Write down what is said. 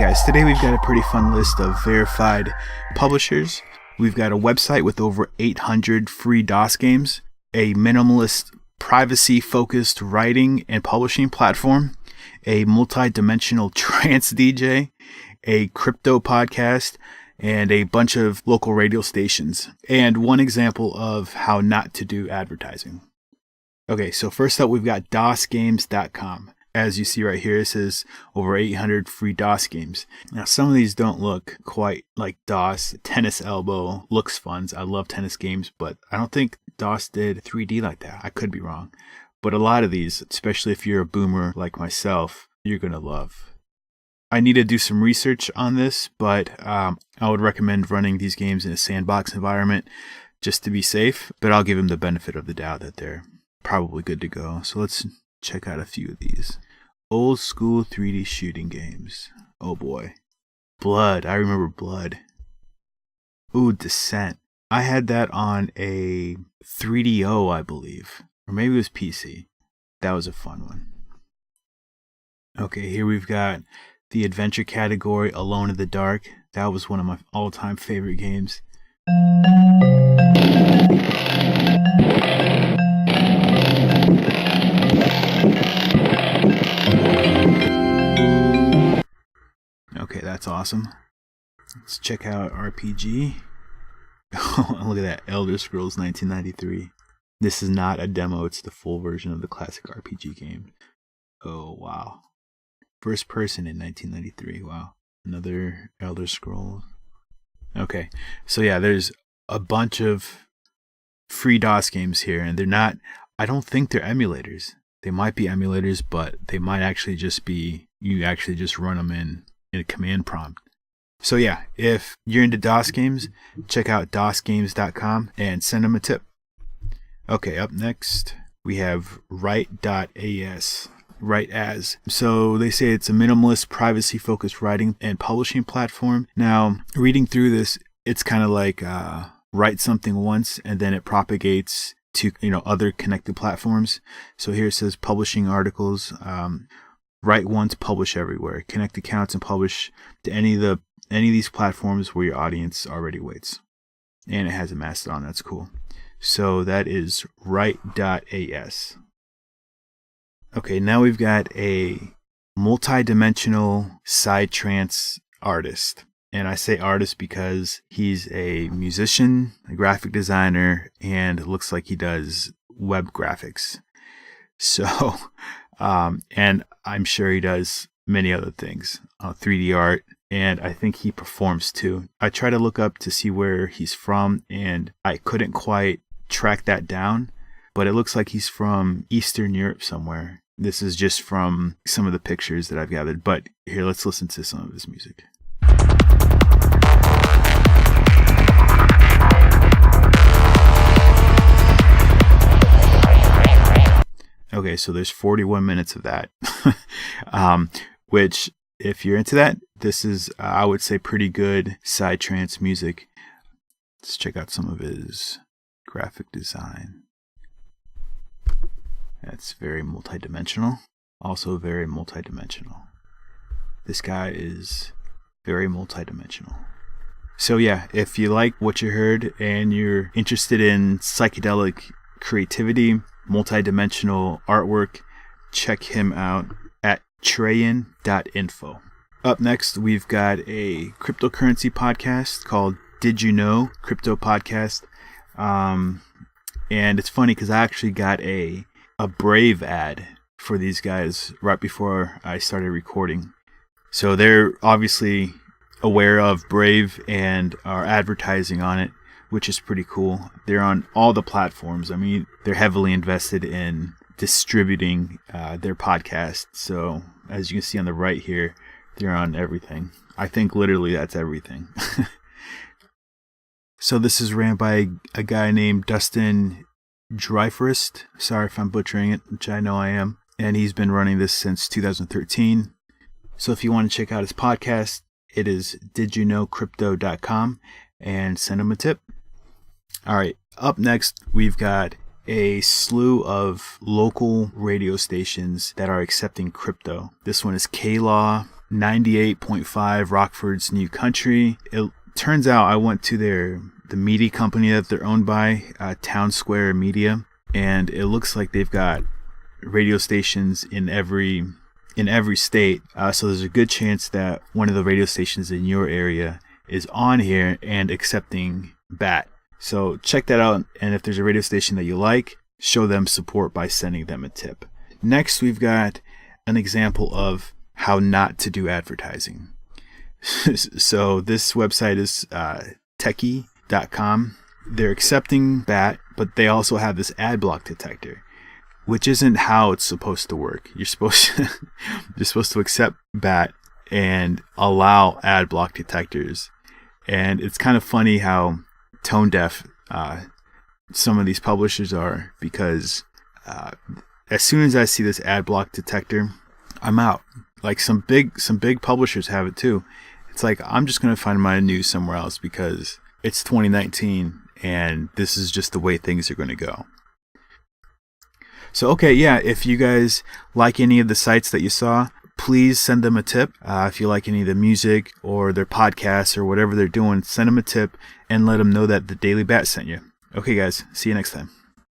guys, today we've got a pretty fun list of verified publishers. We've got a website with over 800 free DOS games, a minimalist, privacy-focused writing and publishing platform, a multi-dimensional trance DJ, a crypto podcast, and a bunch of local radio stations, and one example of how not to do advertising. Okay, so first up we've got DOSgames.com. As you see right here, it says over 800 free DOS games. Now, some of these don't look quite like DOS. Tennis Elbow looks fun. I love tennis games, but I don't think DOS did 3D like that. I could be wrong. But a lot of these, especially if you're a boomer like myself, you're going to love. I need to do some research on this, but I would recommend running these games in a sandbox environment just to be safe. But I'll give them the benefit of the doubt that they're probably good to go. So let's check out a few of these. Old school 3D shooting games. Oh boy. Blood. I remember Blood. Ooh, Descent. I had that on a 3DO, I believe. Or maybe it was PC. That was a fun one. Okay, here we've got the adventure category, Alone in the Dark. That was one of my all-time favorite games. Okay, that's awesome. Let's check out RPG. Oh, look at that. Elder Scrolls 1993. This is not a demo, it's the full version of the classic RPG game. Oh, wow. First person in 1993. Wow. Another Elder Scrolls. Okay, so yeah, there's a bunch of free DOS games here, and they're not, I don't think they're emulators. They might be emulators, but they might actually just be, you actually just run them in a command prompt. So yeah, if you're into DOS games, check out DOSgames.com and send them a tip. Okay, up next, we have write.as. write.as. So they say it's a minimalist, privacy-focused writing and publishing platform. Now, reading through this, it's kind of like write something once and then it propagates to other connected platforms. So here it says publishing articles. Write once, publish everywhere. Connect accounts and publish to any of these platforms where your audience already waits. And it has a Mastodon. That's cool. So that is write.as. Okay, now we've got a multi-dimensional Psy-trance artist. And I say artist because he's a musician, a graphic designer, and it looks like he does web graphics. So, and I'm sure he does many other things, 3D art, and I think he performs too. I try to look up to see where he's from, and I couldn't quite track that down, but it looks like he's from Eastern Europe somewhere. This is just from some of the pictures that I've gathered, but here, let's listen to some of his music. Okay, so there's 41 minutes of that, which, if you're into that, this is, I would say, pretty good Psy-trance music. Let's check out some of his graphic design. That's very multidimensional. Also very multidimensional. This guy is very multidimensional. So yeah, if you like what you heard and you're interested in psychedelic creativity, multi-dimensional artwork, check him out at trayan.info. Up next, we've got a cryptocurrency podcast called Did You Know? Crypto Podcast. And it's funny because I actually got a Brave ad for these guys right before I started recording. So they're obviously aware of Brave and are advertising on it, which is pretty cool. They're on all the platforms. I mean, they're heavily invested in distributing their podcast. So as you can see on the right here, they're on everything. I think literally that's everything. So this is ran by a guy named Dustin Dryforest. Sorry if I'm butchering it, which I know I am. And he's been running this since 2013. So if you want to check out his podcast, it is didyouknowcrypto.com and send him a tip. All right, up next, we've got a slew of local radio stations that are accepting crypto. This one is K-Law, 98.5 Rockford's New Country. It turns out I went to the media company that they're owned by, Town Square Media, and it looks like they've got radio stations in every state. So there's a good chance that one of the radio stations in your area is on here and accepting BAT. So check that out, and if there's a radio station that you like, show them support by sending them a tip. Next, we've got an example of how not to do advertising. So this website is techie.com. They're accepting BAT, but they also have this ad block detector, which isn't how it's supposed to work. You're supposed to accept BAT and allow ad block detectors. And it's kind of funny how tone deaf some of these publishers are, because as soon as I see this ad block detector, I'm out. Like some big publishers have it too. It's like, I'm just going to find my news somewhere else because it's 2019 and this is just the way things are going to go. So, okay, yeah, if you guys like any of the sites that you saw, please send them a tip. If you like any of the music or their podcasts or whatever they're doing, send them a tip and let them know that the Daily Bat sent you. Okay, guys, see you next time.